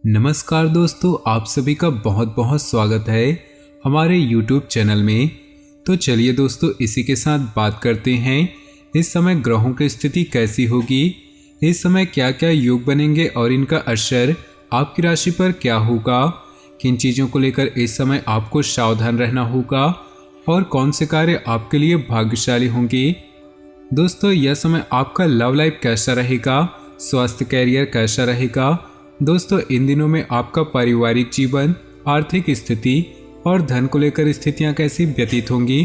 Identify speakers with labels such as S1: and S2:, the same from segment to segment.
S1: नमस्कार दोस्तों, आप सभी का बहुत बहुत स्वागत है हमारे YouTube चैनल में। तो चलिए दोस्तों, इसी के साथ बात करते हैं इस समय ग्रहों की स्थिति कैसी होगी, इस समय क्या क्या योग बनेंगे और इनका असर आपकी राशि पर क्या होगा, किन चीज़ों को लेकर इस समय आपको सावधान रहना होगा और कौन से कार्य आपके लिए भाग्यशाली होंगे। दोस्तों, यह समय आपका लव लाइफ कैसा रहेगा, स्वास्थ्य कैरियर कैसा रहेगा। दोस्तों, इन दिनों में आपका पारिवारिक जीवन, आर्थिक स्थिति और धन को लेकर स्थितियां कैसी व्यतीत होंगी,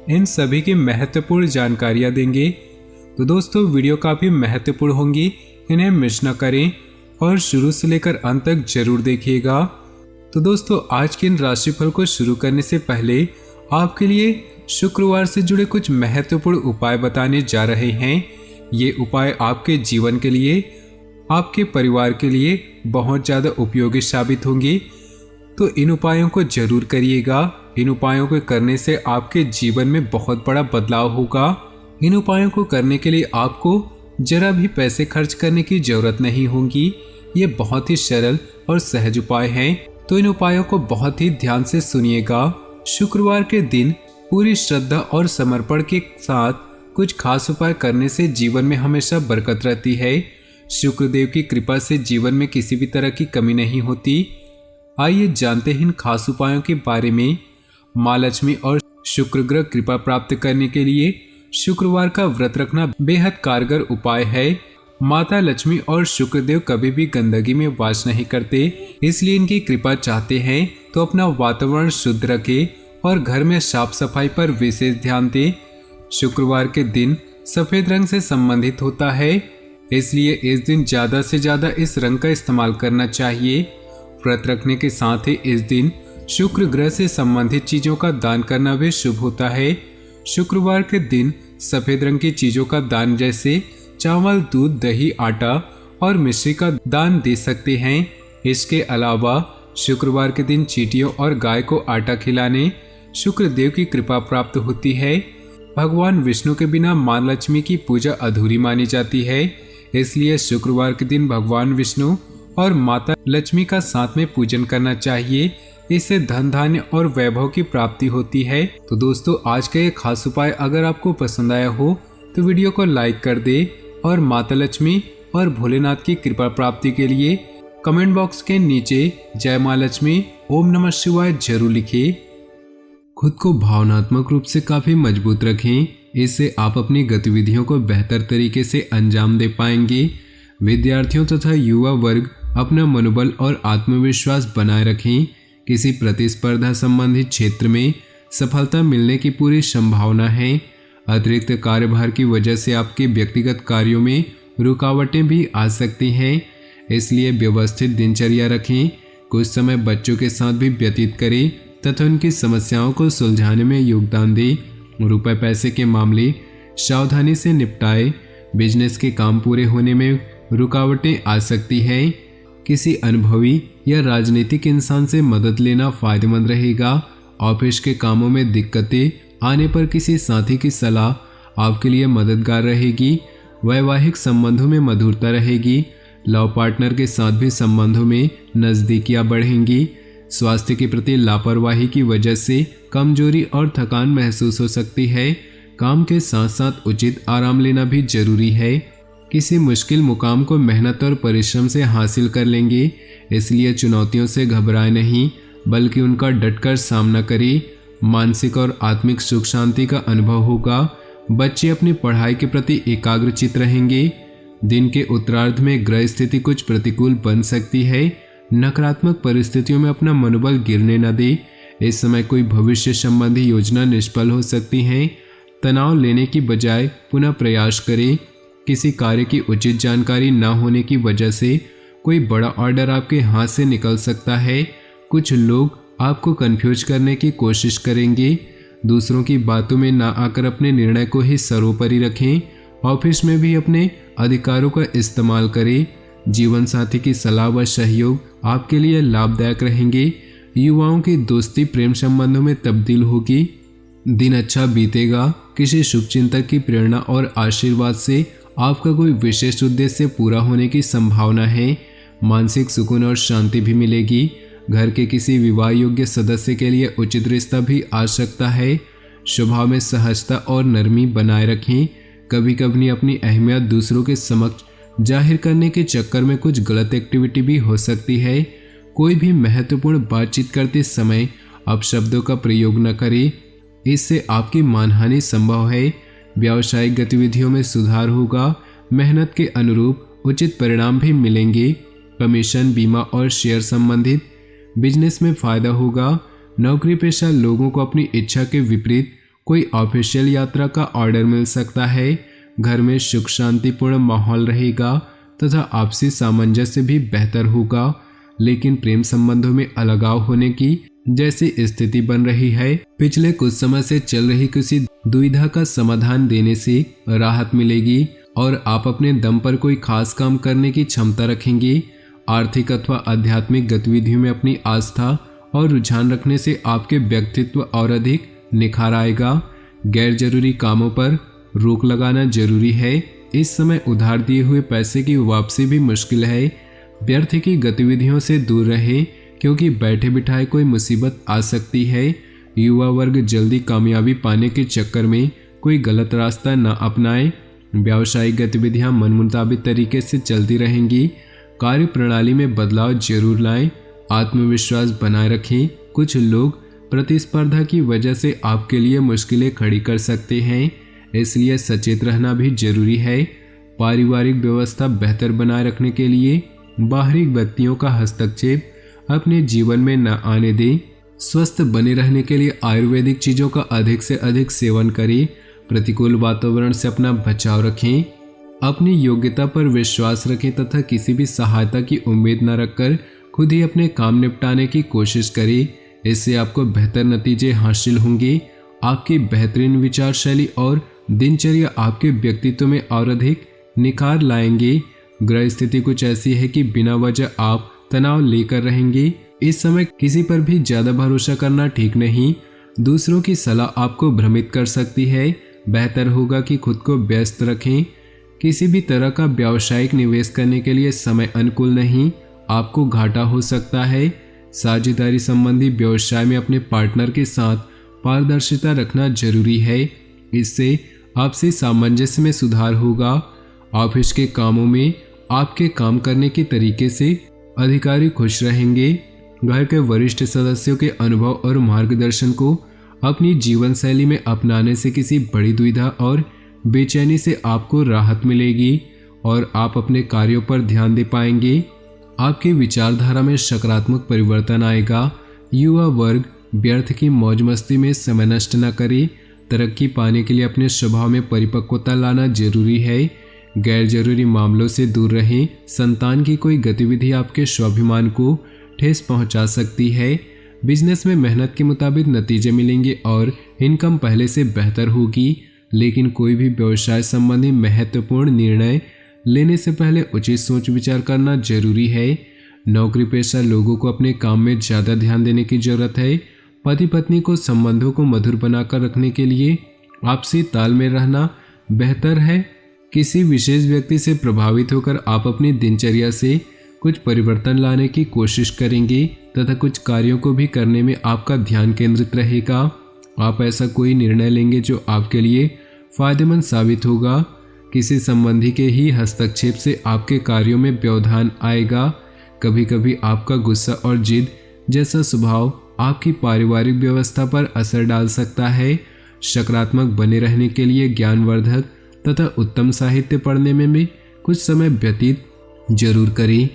S1: इन सभी की महत्वपूर्ण जानकारियां देंगे। तो दोस्तों, वीडियो काफ़ी महत्वपूर्ण होंगी, इन्हें मिस न करें और शुरू से लेकर अंत तक जरूर देखिएगा। तो दोस्तों, आज के इन राशिफल को शुरू करने से पहले आपके लिए शुक्रवार से जुड़े कुछ महत्वपूर्ण उपाय बताने जा रहे हैं। ये उपाय आपके जीवन के लिए, आपके परिवार के लिए बहुत ज़्यादा उपयोगी साबित होंगे। तो इन उपायों को जरूर करिएगा। इन उपायों को करने से आपके जीवन में बहुत बड़ा बदलाव होगा। इन उपायों को करने के लिए आपको जरा भी पैसे खर्च करने की जरूरत नहीं होगी। ये बहुत ही सरल और सहज उपाय हैं। तो इन उपायों को बहुत ही ध्यान से सुनिएगा। शुक्रवार के दिन पूरी श्रद्धा और समर्पण के साथ कुछ खास उपाय करने से जीवन में हमेशा बरकत रहती है। शुक्रदेव की कृपा से जीवन में किसी भी तरह की कमी नहीं होती। आइए जानते हैं इन खास उपायों के बारे में। माँ लक्ष्मी और शुक्र ग्रह कृपा प्राप्त करने के लिए शुक्रवार का व्रत रखना बेहद कारगर उपाय है। माता लक्ष्मी और शुक्रदेव कभी भी गंदगी में वास नहीं करते, इसलिए इनकी कृपा चाहते हैं तो अपना वातावरण शुद्ध रखें और घर में साफ सफाई पर विशेष ध्यान दें। शुक्रवार के दिन सफेद रंग से संबंधित होता है, इसलिए इस दिन ज़्यादा से ज़्यादा इस रंग का इस्तेमाल करना चाहिए। व्रत रखने के साथ ही इस दिन शुक्र ग्रह से संबंधित चीज़ों का दान करना भी शुभ होता है। शुक्रवार के दिन सफ़ेद रंग की चीज़ों का दान जैसे चावल, दूध, दही, आटा और मिश्री का दान दे सकते हैं। इसके अलावा शुक्रवार के दिन चींटियों और गाय को आटा खिलाने शुक्रदेव की कृपा प्राप्त होती है। भगवान विष्णु के बिना माँ लक्ष्मी की पूजा अधूरी मानी जाती है, इसलिए शुक्रवार के दिन भगवान विष्णु और माता लक्ष्मी का साथ में पूजन करना चाहिए। इससे धन धान्य और वैभव की प्राप्ति होती है। तो दोस्तों, आज का ये खास उपाय अगर आपको पसंद आया हो तो वीडियो को लाइक कर दे और माता लक्ष्मी और भोलेनाथ की कृपा प्राप्ति के लिए कमेंट बॉक्स के नीचे जय माँ लक्ष्मी, ओम नमः शिवाय जरूर लिखिए। खुद को भावनात्मक रूप से काफ़ी मजबूत रखें, इससे आप अपनी गतिविधियों को बेहतर तरीके से अंजाम दे पाएंगे। विद्यार्थियों तथा युवा वर्ग अपना मनोबल और आत्मविश्वास बनाए रखें। किसी प्रतिस्पर्धा संबंधित क्षेत्र में सफलता मिलने की पूरी संभावना है। अतिरिक्त कार्यभार की वजह से आपके व्यक्तिगत कार्यों में रुकावटें भी आ सकती हैं, इसलिए व्यवस्थित दिनचर्या रखें। कुछ समय बच्चों के साथ भी व्यतीत करें तथा उनकी समस्याओं को सुलझाने में योगदान दें। रुपए पैसे के मामले सावधानी से निपटाए। बिजनेस के काम पूरे होने में रुकावटें आ सकती हैं। किसी अनुभवी या राजनीतिक इंसान से मदद लेना फायदेमंद रहेगा। ऑफिस के कामों में दिक्कतें आने पर किसी साथी की सलाह आपके लिए मददगार रहेगी। वैवाहिक संबंधों में मधुरता रहेगी। लव पार्टनर के साथ भी संबंधों में नज़दीकियां बढ़ेंगी। स्वास्थ्य के प्रति लापरवाही की वजह से कमजोरी और थकान महसूस हो सकती है। काम के साथ साथ उचित आराम लेना भी जरूरी है। किसी मुश्किल मुकाम को मेहनत और परिश्रम से हासिल कर लेंगे, इसलिए चुनौतियों से घबराए नहीं बल्कि उनका डटकर सामना करें। मानसिक और आत्मिक सुख शांति का अनुभव होगा। बच्चे अपनी पढ़ाई के प्रति एकाग्रचित रहेंगे। दिन के उत्तरार्ध में ग्रह स्थिति कुछ प्रतिकूल बन सकती है। नकारात्मक परिस्थितियों में अपना मनोबल गिरने न दे। इस समय कोई भविष्य संबंधी योजना निष्फल हो सकती है। तनाव लेने की बजाय पुनः प्रयास करें। किसी कार्य की उचित जानकारी न होने की वजह से कोई बड़ा ऑर्डर आपके हाथ से निकल सकता है। कुछ लोग आपको कंफ्यूज करने की कोशिश करेंगे। दूसरों की बातों में ना आकर अपने निर्णय को ही सर्वोपरि रखें। ऑफिस में भी अपने अधिकारों का इस्तेमाल करें। जीवन साथी की सलाह व सहयोग आपके लिए लाभदायक रहेंगे। युवाओं की दोस्ती प्रेम संबंधों में तब्दील होगी। दिन अच्छा बीतेगा। किसी शुभचिंतक की प्रेरणा और आशीर्वाद से आपका कोई विशेष उद्देश्य पूरा होने की संभावना है। मानसिक सुकून और शांति भी मिलेगी। घर के किसी विवाह योग्य सदस्य के लिए उचित रिश्ता भी आ सकता है। स्वभाव में सहजता और नरमी बनाए रखें। कभी कभी अपनी अहमियत दूसरों के समक्ष जाहिर करने के चक्कर में कुछ गलत एक्टिविटी भी हो सकती है। कोई भी महत्वपूर्ण बातचीत करते समय अपशब्दों का प्रयोग न करें, इससे आपकी मानहानि संभव है। व्यावसायिक गतिविधियों में सुधार होगा। मेहनत के अनुरूप उचित परिणाम भी मिलेंगे। कमीशन, बीमा और शेयर संबंधित बिजनेस में फायदा होगा। नौकरी पेशा लोगों को अपनी इच्छा के विपरीत कोई ऑफिशियल यात्रा का ऑर्डर मिल सकता है। घर में सुख शांतिपूर्ण माहौल रहेगा तथा आपसी सामंजस्य भी बेहतर होगा, लेकिन प्रेम संबंधों में अलगाव होने की जैसी स्थिति बन रही है। पिछले कुछ समय से चल रही किसी दुविधा का समाधान देने से राहत मिलेगी और आप अपने दम पर कोई खास काम करने की क्षमता रखेंगे। आर्थिक अथवा आध्यात्मिक गतिविधियों में अपनी आस्था और रुझान रखने से आपके व्यक्तित्व और अधिक निखार आएगा। गैर जरूरी कामों पर रोक लगाना जरूरी है। इस समय उधार दिए हुए पैसे की वापसी भी मुश्किल है। व्यर्थ की गतिविधियों से दूर रहे, क्योंकि बैठे बिठाए कोई मुसीबत आ सकती है। युवा वर्ग जल्दी कामयाबी पाने के चक्कर में कोई गलत रास्ता न अपनाए। व्यावसायिक गतिविधियां मन मुताबिक तरीके से चलती रहेंगी। कार्य प्रणाली में बदलाव जरूर लाएं। आत्मविश्वास बनाए रखें। कुछ लोग प्रतिस्पर्धा की वजह से आपके लिए मुश्किलें खड़ी कर सकते हैं, इसलिए सचेत रहना भी जरूरी है। पारिवारिक व्यवस्था बेहतर बनाए रखने के लिए बाहरी व्यक्तियों का हस्तक्षेप अपने जीवन में न आने दें। स्वस्थ बने रहने के लिए आयुर्वेदिक चीज़ों का अधिक से अधिक सेवन करें। प्रतिकूल वातावरण से अपना बचाव रखें। अपनी योग्यता पर विश्वास रखें तथा किसी भी सहायता की उम्मीद न रखकर खुद ही अपने काम निपटाने की कोशिश करें। इससे आपको बेहतर नतीजे हासिल होंगे। आपकी बेहतरीन विचार शैली और दिनचर्या आपके व्यक्तित्व में और अधिक निखार लाएंगे। ग्रह स्थिति कुछ ऐसी है कि बिना वजह आप तनाव लेकर रहेंगे। इस समय किसी पर भी ज्यादा भरोसा करना ठीक नहीं। दूसरों की सलाह आपको भ्रमित कर सकती है। बेहतर होगा कि खुद को व्यस्त रखें। किसी भी तरह का व्यावसायिक निवेश करने के लिए समय अनुकूल नहीं, आपको घाटा हो सकता है। साझेदारी संबंधी व्यवसाय में अपने पार्टनर के साथ पारदर्शिता रखना जरूरी है, इससे आपसी सामंजस्य में सुधार होगा। ऑफिस के कामों में आपके काम करने के तरीके से अधिकारी खुश रहेंगे। घर के वरिष्ठ सदस्यों के अनुभव और मार्गदर्शन को अपनी जीवन शैली में अपनाने से किसी बड़ी दुविधा और बेचैनी से आपको राहत मिलेगी और आप अपने कार्यों पर ध्यान दे पाएंगे। आपकी विचारधारा में सकारात्मक परिवर्तन आएगा। युवा वर्ग व्यर्थ की मौज मस्ती में समय नष्ट न करे। तरक्की पाने के लिए अपने स्वभाव में परिपक्वता लाना जरूरी है। गैर जरूरी मामलों से दूर रहें। संतान की कोई गतिविधि आपके स्वाभिमान को ठेस पहुंचा सकती है। बिजनेस में मेहनत के मुताबिक नतीजे मिलेंगे और इनकम पहले से बेहतर होगी, लेकिन कोई भी व्यवसाय संबंधी महत्वपूर्ण निर्णय लेने से पहले उचित सोच विचार करना जरूरी है। नौकरी पेशा लोगों को अपने काम में ज़्यादा ध्यान देने की जरूरत है। पति पत्नी को संबंधों को मधुर बनाकर रखने के लिए आपसी तालमेल रहना बेहतर है। किसी विशेष व्यक्ति से प्रभावित होकर आप अपनी दिनचर्या से कुछ परिवर्तन लाने की कोशिश करेंगे तथा कुछ कार्यों को भी करने में आपका ध्यान केंद्रित रहेगा। आप ऐसा कोई निर्णय लेंगे जो आपके लिए फायदेमंद साबित होगा। किसी संबंधी के ही हस्तक्षेप से आपके कार्यों में व्यवधान आएगा। कभी कभी आपका गुस्सा और जिद जैसा स्वभाव आपकी पारिवारिक व्यवस्था पर असर डाल सकता है। सकारात्मक बने रहने के लिए ज्ञानवर्धक तथा उत्तम साहित्य पढ़ने में भी कुछ समय व्यतीत जरूर करें।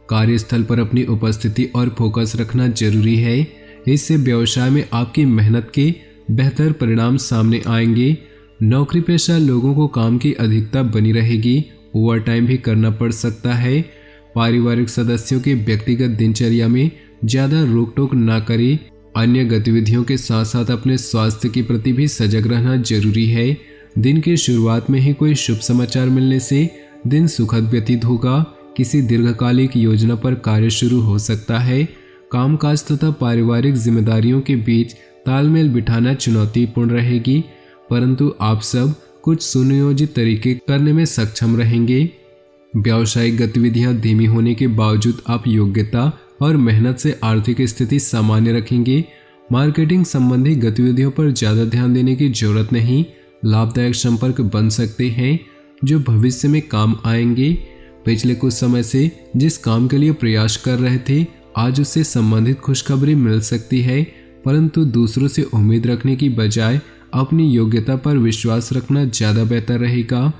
S1: कार्यस्थल पर अपनी उपस्थिति और फोकस रखना जरूरी है। इससे व्यवसाय में आपकी मेहनत के बेहतर परिणाम सामने आएंगे। नौकरी पेशा लोगों को काम की अधिकता बनी रहेगी। ओवरटाइम भी करना पड़ सकता है। पारिवारिक सदस्यों के व्यक्तिगत दिनचर्या में ज़्यादा रोक टोक ना करें। अन्य गतिविधियों के साथ साथ अपने स्वास्थ्य के प्रति भी सजग रहना जरूरी है। दिन की शुरुआत में ही कोई शुभ समाचार मिलने से दिन सुखद व्यतीत होगा। किसी दीर्घकालिक योजना पर कार्य शुरू हो सकता है। कामकाज तथा पारिवारिक जिम्मेदारियों के बीच तालमेल बिठाना चुनौतीपूर्ण रहेगी, परंतु आप सब कुछ सुनियोजित तरीके करने में सक्षम रहेंगे। व्यावसायिक गतिविधियां धीमी होने के बावजूद आप योग्यता और मेहनत से आर्थिक स्थिति सामान्य रखेंगे। मार्केटिंग संबंधी गतिविधियों पर ज़्यादा ध्यान देने की जरूरत नहीं। लाभदायक संपर्क बन सकते हैं जो भविष्य में काम आएंगे। पिछले कुछ समय से जिस काम के लिए प्रयास कर रहे थे, आज उससे संबंधित खुशखबरी मिल सकती है, परंतु दूसरों से उम्मीद रखने की बजाय अपनी योग्यता पर विश्वास रखना ज़्यादा बेहतर रहेगा।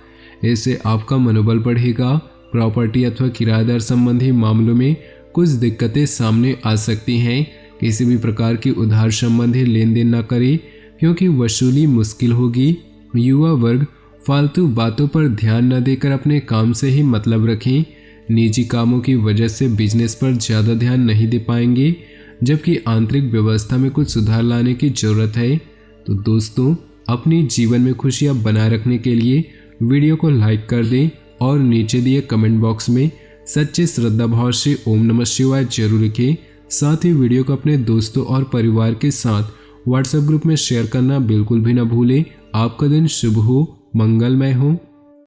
S1: इससे आपका मनोबल बढ़ेगा। प्रॉपर्टी अथवा किराएदार संबंधी मामलों में कुछ दिक्कतें सामने आ सकती हैं। किसी भी प्रकार की उधार संबंधी लेन देन न करें क्योंकि वसूली मुश्किल होगी। युवा वर्ग फालतू बातों पर ध्यान न देकर अपने काम से ही मतलब रखें। निजी कामों की वजह से बिजनेस पर ज़्यादा ध्यान नहीं दे पाएंगे, जबकि आंतरिक व्यवस्था में कुछ सुधार लाने की जरूरत है। तो दोस्तों, अपनी जीवन में खुशियाँ बनाए रखने के लिए वीडियो को लाइक कर दें और नीचे दिए कमेंट बॉक्स में सच्चे श्रद्धा भाव से ओम नमः शिवाय जरूर लिखें। साथ ही वीडियो को अपने दोस्तों और परिवार के साथ व्हाट्सएप ग्रुप में शेयर करना बिल्कुल भी न भूलें। आपका दिन शुभ हो, मंगलमय हो।